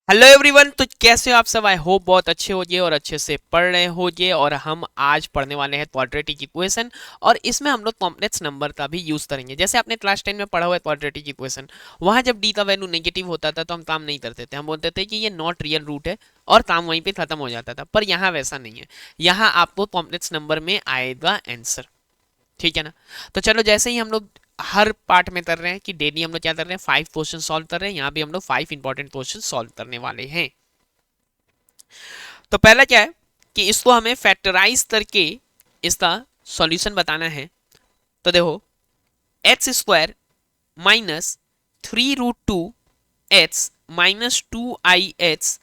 Hello everyone. तो कैसे हो आप सब? आई होप बहुत अच्छे होगे और अच्छे से पढ़ रहे होगे। और हम आज पढ़ने वाले हैं क्वाड्रेटिक इक्वेशन। और इसमें हम लोग कॉम्प्लेक्स नंबर का भी यूज करेंगे। जैसे आपने क्लास 10 में पढ़ा हुआ है क्वाड्रेटिक इक्वेशन, वहां जब डी का वैल्यू नेगेटिव होता था तो हम काम नहीं करते थे, हम बोलते थे कि ये नॉट रियल रूट है और काम वहीं पे खत्म हो जाता था। पर यहाँ वैसा नहीं है, यहाँ आपको कॉम्प्लेक्स नंबर में आएगा आंसर। ठीक है ना? तो चलो, जैसे ही हम लोग हर पार्ट में कर रहे हैं कि डेली हम लोग क्या कर रहे हैं, 5 क्वेश्चन सॉल्व कर रहे हैं, यहाँ भी हम लोग 5 इंपॉर्टेंट क्वेश्चन सॉल्व करने वाले हैं। तो पहला क्या है कि इसको हमें फैक्टराइज करके इसका सॉल्यूशन बताना है। तो देखो, X square minus 3√2 X minus 2 i x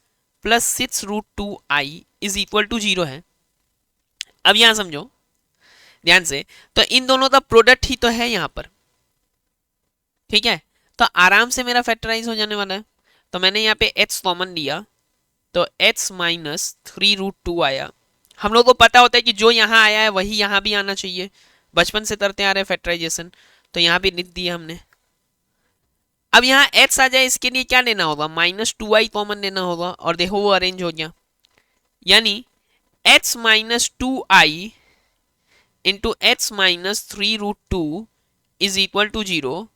plus 6√2 i is equal to 0 है। अब यहां समझो ध्यान से, तो इन दोनों का प्रोडक्ट ही तो है यहाँ पर। ठीक है, तो आराम से मेरा फैक्टराइज हो जाने वाला है। तो मैंने यहाँ पे x कॉमन लिया, तो x माइनस 3√2 आया। हम लोग को पता होता है कि जो यहाँ आया है वही यहाँ भी आना चाहिए, बचपन से करते आ रहे हैं फैक्टराइजेशन। तो यहाँ भी लिख दिया हमने। अब यहाँ x आ जाए, इसके लिए क्या लेना होगा, -2i कॉमन लेना होगा। और देखो वो अरेंज हो गया, यानी x minus 2i into x minus 3√2 is equal to 0।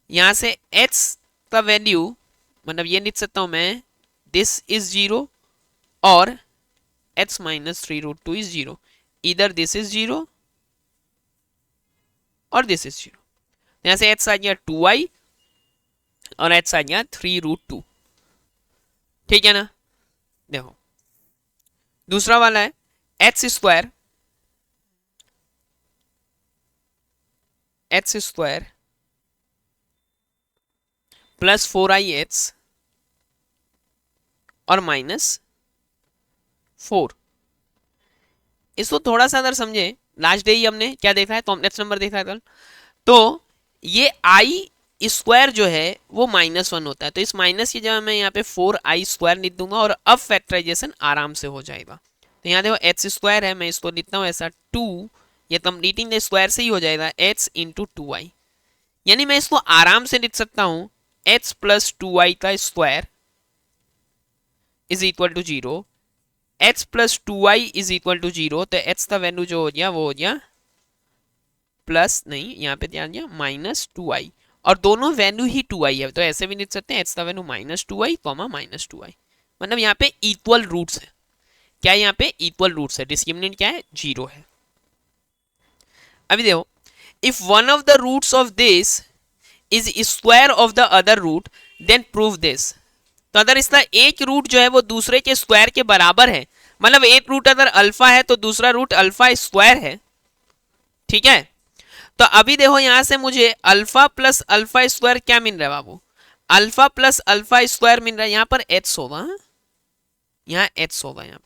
यहाँ से x का वैल्यू, मतलब ये लिख सकता हूँ मैं, दिस इज 0 और x माइनस 3√2 इज 0। इधर दिस इज 0 और दिस इज 0। यहाँ से x आ गया 2i और x आ गया 3√2। ठीक है ना? देखो दूसरा वाला है x square plus 4i x और -4। इसको थोड़ा सा अगर समझे, लास्ट डे ही हमने क्या देखा है, कॉम्प्लेक्स नंबर देखा है कल। तो ये आई स्क्वायर जो है वो -1 होता है, तो इस माइनस की जगह मैं यहाँ पे 4i² लिख दूंगा और अब फैक्टराइजेशन आराम से हो जाएगा। तो यहाँ देखो एक्स स्क्वायर है, मैं इसको लिखता हूँ ऐसा 2, ये कंप्लीटिंग द स्क्वायर से ही हो जाएगा, x इंटू 2i। यानी मैं इसको आराम से लिख सकता हूँ x प्लस 2i का square is equal to 0। x plus 2i is equal to 0, तो x का वैल्यू जो हो गया वो हो गया प्लस, नहीं यहाँ पे ध्यान दिया, -2i। और दोनों वैल्यू ही 2i है, तो ऐसे भी लिख सकते हैं x का वैल्यू -2i कॉमा -2i। मतलब यहाँ पे इक्वल रूट्स है। क्या है यहाँ पे? इक्वल रूट्स है। डिस्क्रिमिनेंट क्या है? 0 है। अभी देखो, if one of the roots of this is square of the other root then prove this. तो अगर इसका एक रूट जो है वो दूसरे के स्क्वायर के बराबर है, मतलब एक रूट अगर अल्फा है तो दूसरा रूट अल्फा स्क्वायर है। ठीक है, तो अभी देखो यहां से मुझे अल्फा प्लस अल्फा स्क्वायर क्या मिल रहा है बाबू, अल्फा प्लस अल्फा स्क्वायर मिल रहा है। यहां पर एच होगा, यहाँ एच होगा, यहाँ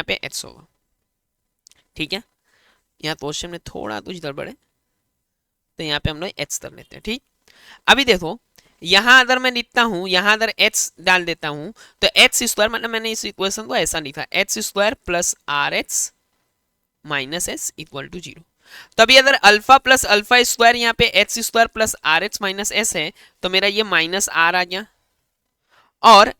पे एच होगा। ठीक है, यहाँ क्वेश्चन में थोड़ा कुछ गड़बड़ है, तो यहाँ पे हम लोग एच कर लेते हैं। ठीक, अभी देखो यहां अगर मैं लिखता हूं, यहां अगर एच डाल देता हूं, तो एच स्क्वायर, मतलब मैंने इस इक्वेशन को ऐसा लिखा, H square plus R H minus S equal to 0। तो अभी अगर अल्फा प्लस अल्फा स्क्वायर यहाँ पे H square plus R H minus S है, तो मेरा ये माइनस आर आ गया। और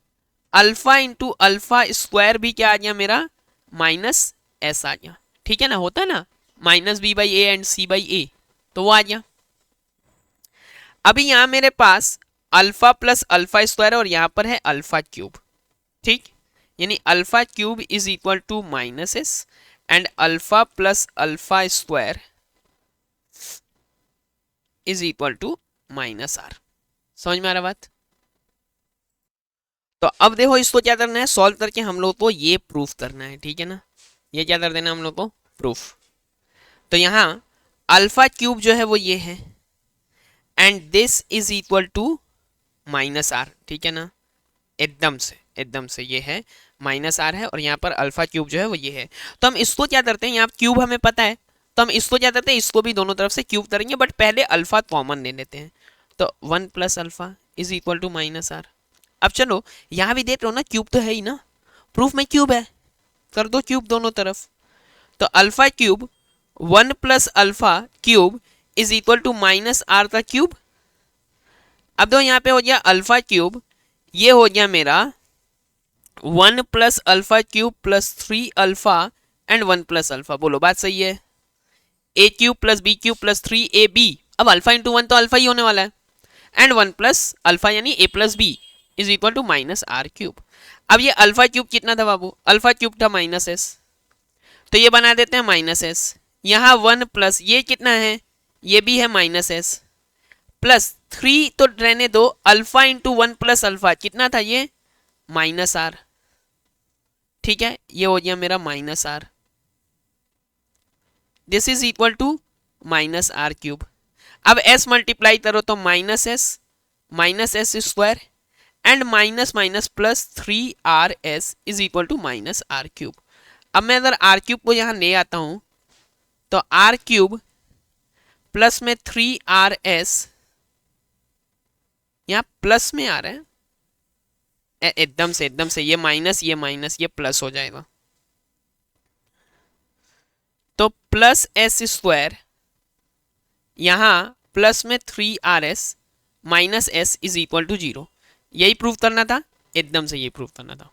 अल्फा इंटू अल्फा स्क्वायर भी क्या आ गया मेरा, माइनस एस आ गया। ठीक है ना, होता है ना -b/a एंड c/a, तो वो आ गया। अभी यहां मेरे पास अल्फा प्लस अल्फा स्क्वायर और यहां पर है अल्फा क्यूब। ठीक, यानी alpha cube is equal to -s and alpha plus alpha square is equal to -r। समझ में आ रहा बात? तो अब देखो इसको क्या करना है, सॉल्व करके हम लोग को ये प्रूफ करना है। ठीक है ना, ये क्या कर देना हम लोग को, प्रूफ। तो यहाँ अल्फा क्यूब जो है वो ये है and this is equal to -r। ठीक है ना, एकदम से ये है -r है, और यहाँ पर अल्फा क्यूब जो है वो ये है। तो हम इसको क्या करते हैं, यहाँ क्यूब हमें पता है, तो हम इसको क्या करते हैं, इसको भी दोनों तरफ से क्यूब करेंगे, बट पहले अल्फा कॉमन ले लेते हैं। तो 1 plus alpha is equal to -r। अब चलो यहाँ भी देख रहे हो ना, क्यूब तो है ही ना, प्रूफ में क्यूब है, कर दो क्यूब दोनों तरफ। तो alpha cube 1 plus alpha cube is equal to -r का क्यूब। अब दो यहाँ पे हो गया अल्फा क्यूब, ये हो गया मेरा 1 plus alpha cube plus 3 alpha and 1 plus alpha. बोलो बात सही है? A cube plus B cube plus 3ab, अब अल्फा इंटू 1 तो अल्फा ही होने वाला है, एंड 1 प्लस अल्फा यानी a plus B is equal to minus R cube. अब ये अल्फा क्यूब कितना था बाबू? अल्फा क्यूब था माइनस एस, तो ये बना देते हैं माइनस एस। यहाँ 1 प्लस ये कितना है? ये भी है माइनस एस, प्लस 3 तो रहने दो, अल्फा इंटू 1 प्लस अल्फा कितना था? ये माइनस आर। ठीक है, ये हो गया मेरा minus R, this is equal to minus R cube. अब s मल्टीप्लाई करो तो minus S square and minus minus plus 3rs is equal to minus R cube. अब मैं अगर आर क्यूब को यहाँ ले आता हूं तो आर क्यूब प्लस में 3rs, यहाँ प्लस में आ रहा है एकदम से ये माइनस ये प्लस हो जाएगा, तो प्लस एस स्क्वायर यहाँ प्लस में 3rs minus S is equal to 0। यही प्रूव करना था, एकदम से ये प्रूव करना था।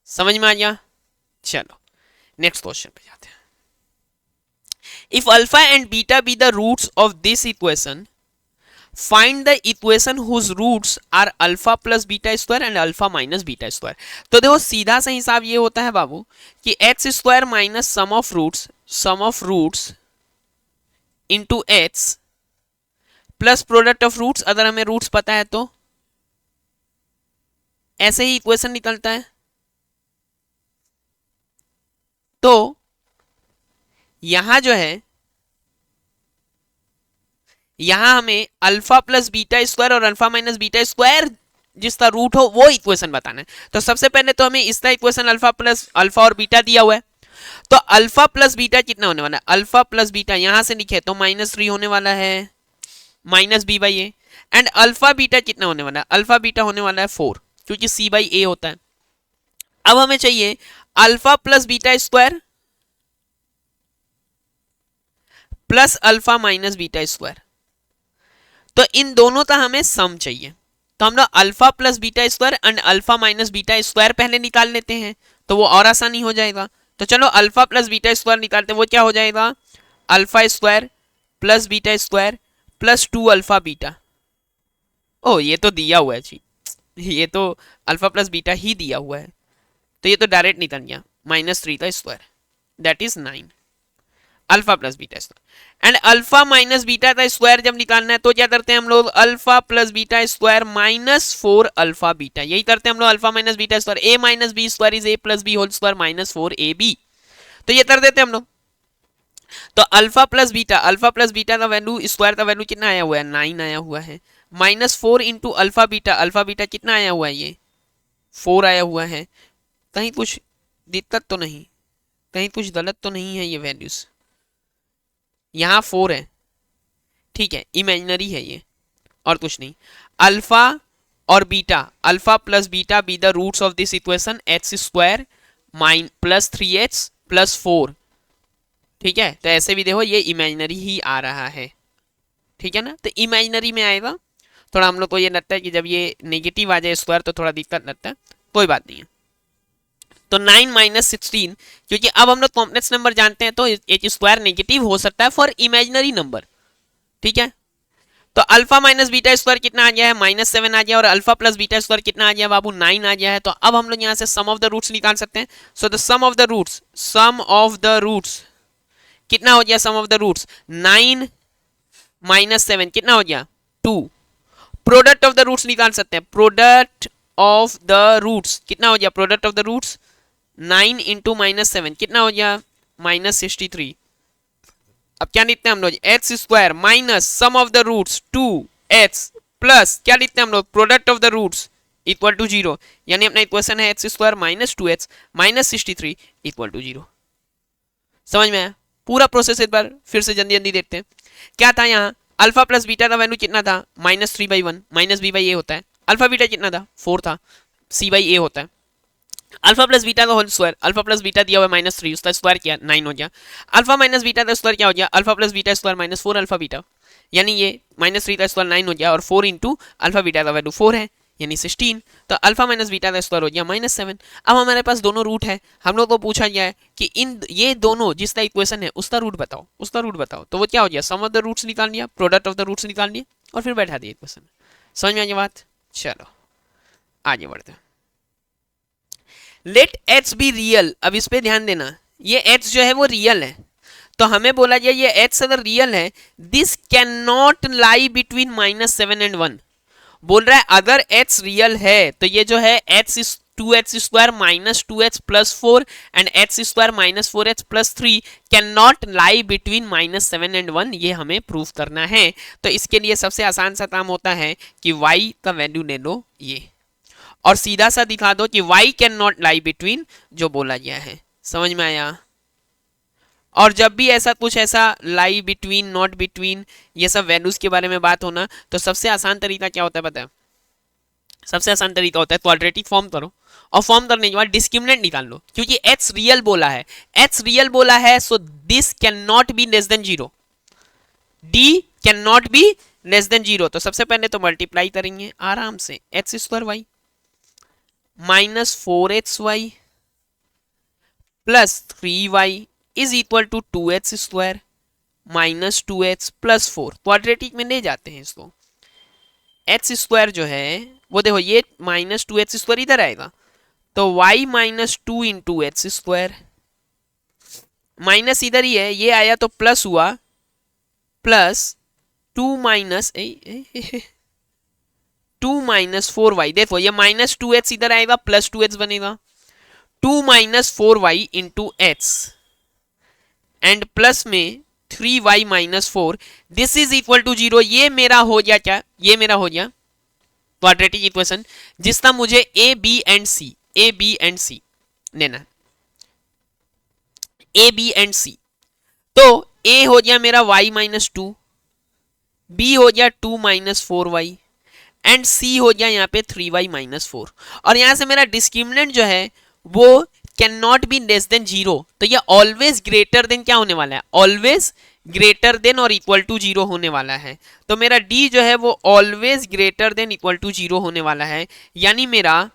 समझ में आ गया? चलो नेक्स्ट क्वेश्चन पे जाते हैं। If alpha and beta be the roots of this equation, find the equation whose roots are alpha plus beta square and alpha minus beta square. तो देखो सीधा सा हिसाब ये होता है बाबू कि x square minus sum of roots into x plus product of roots, अगर हमें रूट्स पता है तो ऐसे ही इक्वेशन निकलता है। तो यहां जो है, यहां हमें अल्फा प्लस बीटा स्क्वायर और अल्फा माइनस बीटा स्क्वायर जिसका रूट हो वो इक्वेशन बताना है। तो सबसे पहले तो हमें इसका इक्वेशन अल्फा और बीटा दिया हुआ है, तो अल्फा प्लस बीटा कितना होने वाला है? अल्फा प्लस बीटा यहां से लिखे तो -3 होने वाला है minus B by A, and alpha beta कितना होने वाला है? अल्फा बीटा होने वाला है 4, क्योंकि सी बाई ए होता है। अब हमें चाहिए alpha plus beta square plus alpha minus beta square, तो इन दोनों का हमें सम चाहिए। तो हम लोग alpha plus beta square and alpha minus beta square पहले निकाल लेते हैं, तो वो और आसानी हो जाएगा। तो चलो अल्फा प्लस बीटा स्क्वायर निकालते हैं, वो क्या हो जाएगा? Alpha square plus beta square plus 2 alpha beta. ओ ये तो दिया हुआ है जी, ये तो अल्फा प्लस बीटा ही दिया हुआ है, तो ये तो डायरेक्ट निकल गया -3 का square, that is 9 alpha plus beta square. And alpha minus beta का स्क्वायर जब निकालना है तो क्या करते हैं हम लोग? Alpha plus beta square -4 alpha beta, यही करते हैं हम लोग। Alpha minus beta square a minus B square is a plus B whole square -4ab, तो ये कर देते हैं हम लोग। तो अल्फा प्लस बीटा का वैल्यू स्क्वायर का वैल्यू कितना आया हुआ है? 9 आया हुआ है, -4 इंटू अल्फा बीटा कितना आया हुआ है? ये 4 आया हुआ है। कहीं कुछ दिक्कत तो नहीं, कहीं कुछ गलत तो नहीं है? ये वैल्यूज यहाँ 4 है, ठीक है, इमेजिनरी है ये और कुछ नहीं। अल्फा और beta, alpha plus beta be the roots of this equation x square plus 3x plus 4, ठीक है। तो ऐसे भी देखो ये इमेजिनरी ही आ रहा है, ठीक है ना, तो इमेजिनरी में आएगा। थोड़ा हम लोग को ये लगता है कि जब ये नेगेटिव आ जाए स्क्वायर तो थोड़ा दिक्कत लगता है, कोई बात नहीं है। तो 9 माइनस 16, क्योंकि अब हम लोग कॉम्प्लेक्स नंबर जानते हैं तो एक स्क्वायर नेगेटिव हो सकता है फॉर इमेजिनरी नंबर, ठीक है। तो अल्फा माइनस बीटा स्क्वायर कितना आ गया है? -7 आ गया, और अल्फा प्लस बीटा स्क्वायर कितना आ गया बाबू? 9 आ गया है। तो अब हम लोग यहाँ से सम ऑफ द रूट्स निकाल सकते हैं। So the sum of the roots कितना हो गया? सम ऑफ द रूट्स 9 -7 कितना हो गया? 2। प्रोडक्ट ऑफ द रूट्स निकाल सकते हैं। प्रोडक्ट ऑफ द रूट्स कितना हो गया? Product of the roots 9 into -7 कितना हो गया? -63। अब क्या लिखते हैं हम लोग? X square minus sum of the roots 2x plus क्या लिखते हैं हम लोग? Product of the roots equal to 0, यानी अपना इक्वेशन है x square minus 2x minus 63 equal to 0। समझ में आया? पूरा प्रोसेस एक बार फिर से जल्दी जल्दी देखते हैं। क्या था यहाँ? अल्फा प्लस बीटा का वैल्यू कितना था? -3/1 माइनस बी बाई ए होता है। अल्फा बीटा कितना था? 4 था, सी बाई ए होता है। अल्फा प्लस बीटा का whole square, alpha plus beta दिया हुआ है -3, उसका स्क्वायर किया 9 हो गया। अल्फा माइनस बीटा का स्क्वायर क्या हो गया? Alpha plus beta square -4 alpha beta, यानी ये -3 का स्क्वायर 9 हो गया और 4 इंटू अल्फा बीटा का वैल्यू 4 है यानी 16, तो अल्फा माइनस बीटा का स्क्वायर हो गया -7। अब हमारे पास दोनों रूट है, हम लोग को पूछा गया है कि इन ये दोनों जिसका इक्वेशन है उसका रूट बताओ, उसका रूट बताओ। तो वो क्या हो गया, सम ऑफ द रूट्स निकाल लिया, प्रोडक्ट ऑफ द रूट्स निकाल लिया और फिर बैठा दिया इक्वेशन। समझ में आ गई बात? चलो आगे बढ़ते हैं। लेट एच बी रियल, अब इस पे ध्यान देना, ये एच जो है वो रियल है, तो हमें बोला गया ये एच अगर रियल है, this can not lie between -7 and 1। बोल रहा है अगर h रियल है तो ये जो है h is 2h square -2h plus 4 and h square -4h plus 3 can not lie between -7 and 1, ये हमें प्रूफ करना है। तो इसके लिए सबसे आसान सा काम होता है कि y का वैल्यू ले लो ये और सीधा सा दिखा दो कि y can not lie between जो बोला गया है। समझ में आया? और जब भी ऐसा कुछ ऐसा लाई बिटवीन, नॉट बिटवीन, ये सब वैल्यूज के बारे में बात होना, तो सबसे आसान तरीका क्या होता है पता है? सबसे आसान तरीका होता है क्वाड्रेटिक फॉर्म करो और फॉर्म करने के बाद डिस्क्रिमिनेंट निकाल लो, क्योंकि h रियल बोला है, h रियल बोला है, so this can not be less than 0, d can not be less than 0। तो सबसे पहले तो मल्टीप्लाई करेंगे आराम से, h square Y -4hy plus 3y is equal to 2h square -2h plus 4। Quadratic में ले जाते हैं इसको, h स्क्वायर जो है वो देखो ये -2h स्क्वायर इधर आएगा, तो y -2 into H square, minus इधर ही है, ये आया तो प्लस हुआ, प्लस 2 माइनस 4y, देखो ये -2h इधर आएगा, प्लस 2h बनेगा, 2 - 4y into H and plus में 3y - 4, this is equal to 0। ये मेरा हो गया क्या, ये मेरा हो गया क्वाड्रेटिक इक्वेशन जिसका मुझे ए बी एंड सी लेना है, ए बी एंड सी। तो ए हो गया मेरा y -2, b हो गया 2 - 4y एंड c हो गया यहाँ पे 3y - 4। और यहां से मेरा डिस्क्रिमिनेंट जो है वो can not be less than 0, तो ये ऑलवेज ग्रेटर देन क्या होने वाला है, ऑलवेज ग्रेटर देन और इक्वल टू 0 होने वाला है। तो मेरा d जो है वो always greater than equal to 0 होने वाला है, यानी मेरा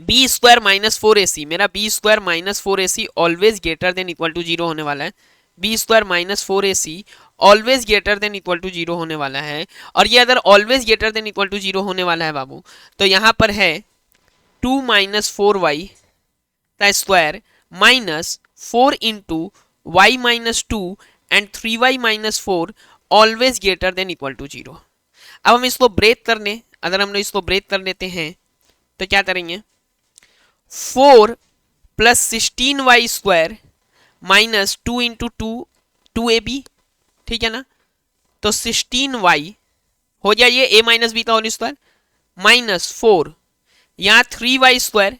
b स्क्वायर -4ac, मेरा b square -4ac always greater than equal to 0 होने वाला है, b square -4ac always greater than equal to 0 होने वाला है। और ये अगर always greater than equal to 0 होने वाला है बाबू, तो यहाँ पर है 2 - 4y का square -4 into y -2 and 3y -4 always greater than equal to 0। अब हम इसको ब्रेक कर लें, अगर हम लोग इसको ब्रेक कर लेते हैं तो क्या करेंगे, 4 + 16y स्क्वायर -2 इंटू 2ab, ठीक है ना, तो 16y हो गया ये a - b का होल स्क्वायर -4, यहाँ 3y square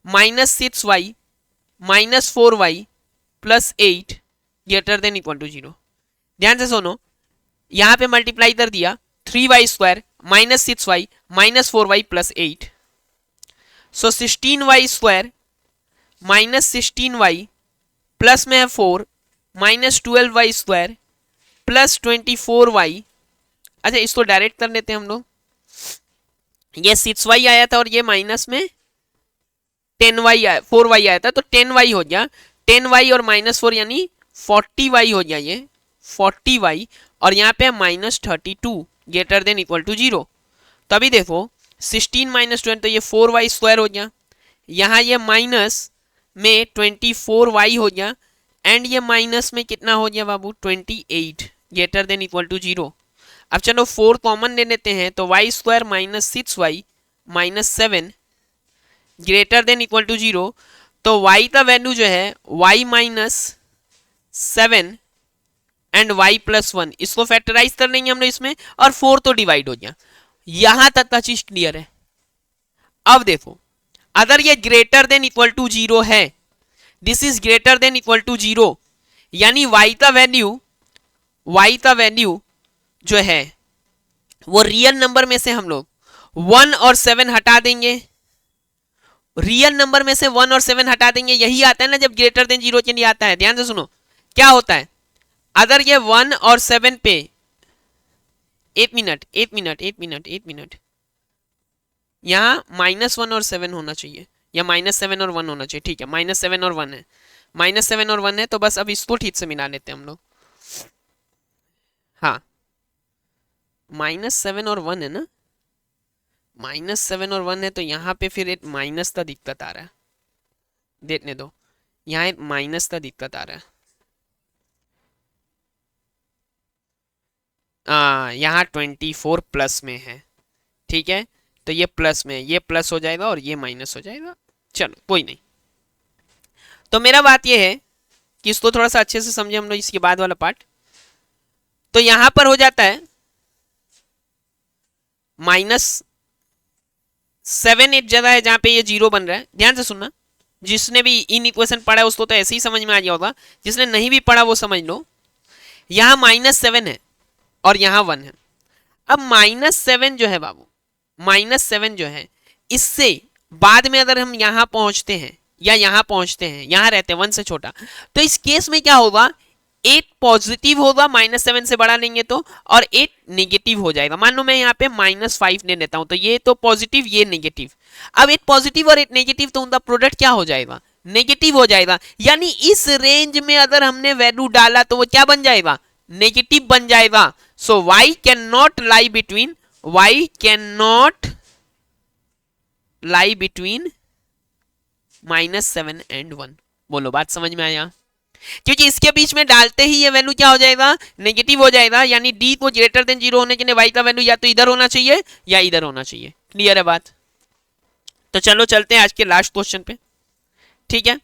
-6y -4y plus 8 greater than equal to 0। ध्यान से सुनो, यहां पे मल्टीप्लाई कर दिया, 3y square -6y -4y plus 8, सो 16y स्क्वायर -16y प्लस में है 4 -12y स्क्वायर प्लस 24y। अच्छा इसको डायरेक्ट कर लेते हैं हम लोग, ये 6y आया था और ये माइनस में 10y 4y आया था, तो 10y हो गया, 10y और -4 यानी 40y हो गया, ये 40y और यहाँ पे -32 ग्रेटर देन इक्वल टू 0। तभी देखो 16 - 20 तो ये 4y स्क्वायर हो गया, यहाँ ये माइनस में 24y हो गया एंड ये माइनस में कितना हो गया बाबू 28 ग्रेटर देन इक्वल टू 0। अब चलो 4 कॉमन ले लेते हैं, तो y square -6y -7 greater than equal to 0। तो y का वैल्यू जो है y -7 एंड y + 1, इसको फैक्टराइज कर लेंगे हम लोग इसमें और 4 तो डिवाइड हो गया। यहां तक का चीज क्लियर है। अब देखो अगर ये ग्रेटर देन इक्वल टू 0 है, this is greater than equal to 0, यानी y का वैल्यू जो है वो रियल नंबर में से हम लोग 1 और 7 हटा देंगे, रियल नंबर में से 1 और 7 हटा देंगे, यही आता है ना जब ग्रेटर देन 0 के लिए आता है। ध्यान से सुनो क्या होता है, अगर ये 1 और 7 पे एक मिनट, यहाँ -1 और 7 होना चाहिए, या -7 और 1 होना चाहिए। ठीक है, -7 और 1 है, -7 और 1 है, तो बस अब इसको ठीक से मिला लेते हैं हम लोग। हाँ, -7 और 1 है ना, -7 और 1 है, तो यहाँ पे फिर एक माइनस का दिक्कत आ रहा है, देखने दो, यहाँ एक माइनस का दिक्कत आ रहा है। यहाँ 24 प्लस में है, ठीक है, तो ये प्लस में, ये प्लस हो जाएगा और ये माइनस हो जाएगा। चलो कोई नहीं। तो मेरा बात ये है कि इसको थोड़ा सा अच्छे से समझे हम लोग, इसके बाद वाला पार्ट। तो यहां पर हो जाता है -7 एक जगह है जहां पे ये 0 बन रहा है, ध्यान से सुनना। जिसने भी इन इक्वेशन पढ़ा है उसको तो ऐसे ही समझ में आ गया होगा, जिसने नहीं भी पढ़ा वो समझ लो। यहां -7 है और यहां 1 है। अब -7 जो है बाबू, -7 जो है, इससे बाद में अगर हम यहां पहुंचते हैं या यहां पहुंचते हैं, यहां रहते हैं 1 से छोटा, तो इस केस में क्या होगा, 8 पॉजिटिव होगा, -7 से बड़ा लेंगे तो, और 8 नेगेटिव हो जाएगा। मान लो मैं यहाँ पे -5 ले लेता हूं, तो ये तो पॉजिटिव, ये नेगेटिव। अब 8 पॉजिटिव और 8 नेगेटिव, तो उनका प्रोडक्ट क्या हो जाएगा, नेगेटिव हो जाएगा। यानी इस रेंज में अगर हमने वैल्यू डाला तो वो क्या बन जाएगा, नेगेटिव बन जाएगा। सो y can not lie between, y can not lie between -7 and 1। बोलो बात समझ में आया? क्योंकि इसके बीच में डालते ही ये वैल्यू क्या हो जाएगा, नेगेटिव हो जाएगा। यानी d को ग्रेटर देन 0 होने के लिए y का वैल्यू या तो इधर होना चाहिए या इधर होना चाहिए। क्लियर है बात? तो चलो चलते हैं आज के लास्ट क्वेश्चन पे, ठीक है।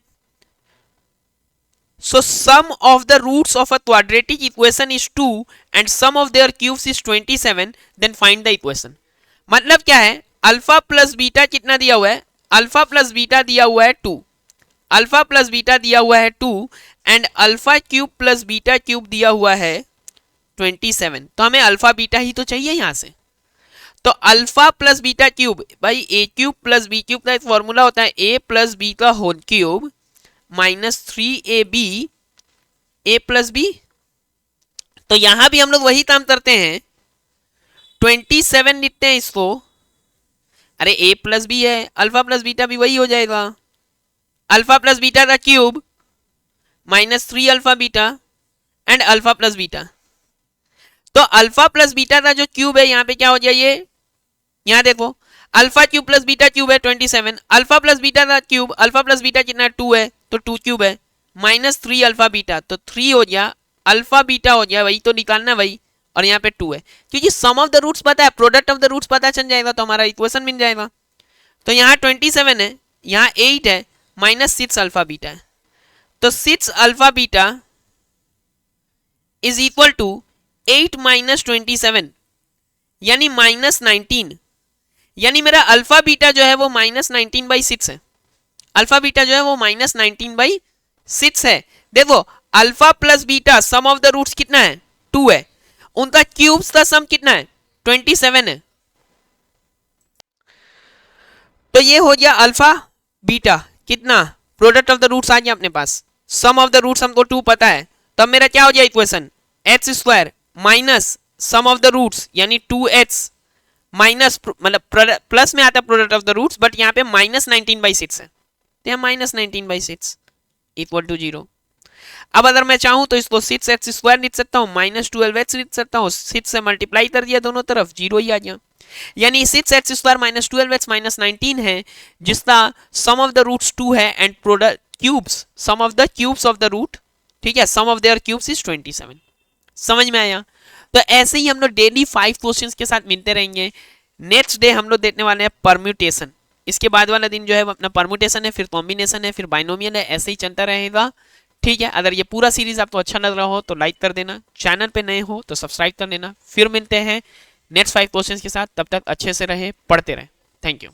So sum of the roots of a quadratic equation is 2 and sum of their cubes is 27, then find the equation। मतलब क्या है, अल्फा प्लस बीटा कितना दिया हुआ है, अल्फा प्लस बीटा दिया हुआ है 2, अल्फा प्लस बीटा दिया हुआ है 2 and alpha cube plus beta cube दिया हुआ है 27। तो हमें अल्फा बीटा ही तो चाहिए यहां से। तो अल्फा प्लस बीटा क्यूब, भाई A cube plus B cube का एक फॉर्मूला होता है ए प्लस बी का whole cube -3ab a plus B. तो यहां भी हम लोग वही काम करते हैं, 27 लिखते हैं इसको। अरे a प्लस बी है, अल्फा प्लस बीटा भी वही हो जाएगा, अल्फा प्लस बीटा का cube -3 alpha beta and alpha plus beta. तो अल्फा प्लस बीटा का जो क्यूब है यहाँ पे क्या हो जाए, यहाँ देखो, alpha cube plus beta cube है 27, अल्फा प्लस बीटा का क्यूब, अल्फा प्लस बीटा कितना 2 है, तो 2 क्यूब है, -3 अल्फा बीटा, तो 3 हो गया, अल्फा बीटा हो गया, वही तो निकालना भाई, और यहाँ पे 2 है। क्योंकि सम ऑफ द रूट्स पता है, प्रोडक्ट ऑफ द रूट्स पता चल जाएगा तो हमारा इक्वेशन मिल जाएगा। तो यहाँ 27 है, यहाँ 8 है, -6 अल्फा बीटा है, तो 6 alpha beta is equal to 8 - 27 यानी -19। यानी मेरा अल्फा बीटा जो है वो -19/6 है, अल्फा बीटा जो है वो -19/6 है। देखो alpha plus beta sum of the roots कितना है, 2 है, उनका क्यूब्स का सम कितना है, 27 है। तो ये हो गया अल्फा बीटा कितना, प्रोडक्ट ऑफ द रूट्स आ गया अपने पास, सम ऑफ द रूट्स हमको 2 पता है। तब मेरा क्या हो गया equation, h² minus sum of the roots यानी 2h माइनस, मतलब प्लस में आता है product of the roots, but यहाँ पे -19/6 है, तो यहाँ -19/6 इक्वल टू 0। अब अगर मैं चाहूं तो इसको 6h² लिख सकता हूँ, -12h लिख सकता हूँ, 6 से मल्टीप्लाई कर दिया दोनों तरफ, 0 ही आ गया। यानी 6h² - 12h -19 है, जिसका सम ऑफ द रूट्स 2 है and product cubes, sum of the cubes of the root, ठीक है, sum of their cubes is 27। समझ में आया? तो ऐसे ही हम लोग डेली 5 क्वेश्चंस के साथ मिलते रहेंगे। नेक्स्ट डे हम लोग देखने वाले हैं परम्यूटेशन, इसके बाद वाला दिन जो है अपना परम्यूटेशन है, फिर कॉम्बिनेशन है, फिर बाइनोमियल है, ऐसे ही चलता रहेगा, ठीक है। अगर ये पूरा सीरीज आपको अच्छा लग रहा हो तो लाइक कर देना, चैनल पे नए हो तो सब्सक्राइब कर लेना। फिर मिलते हैं नेक्स्ट 5 क्वेश्चंस के साथ, तब तक अच्छे से रहे, पढ़ते रहे। Thank you.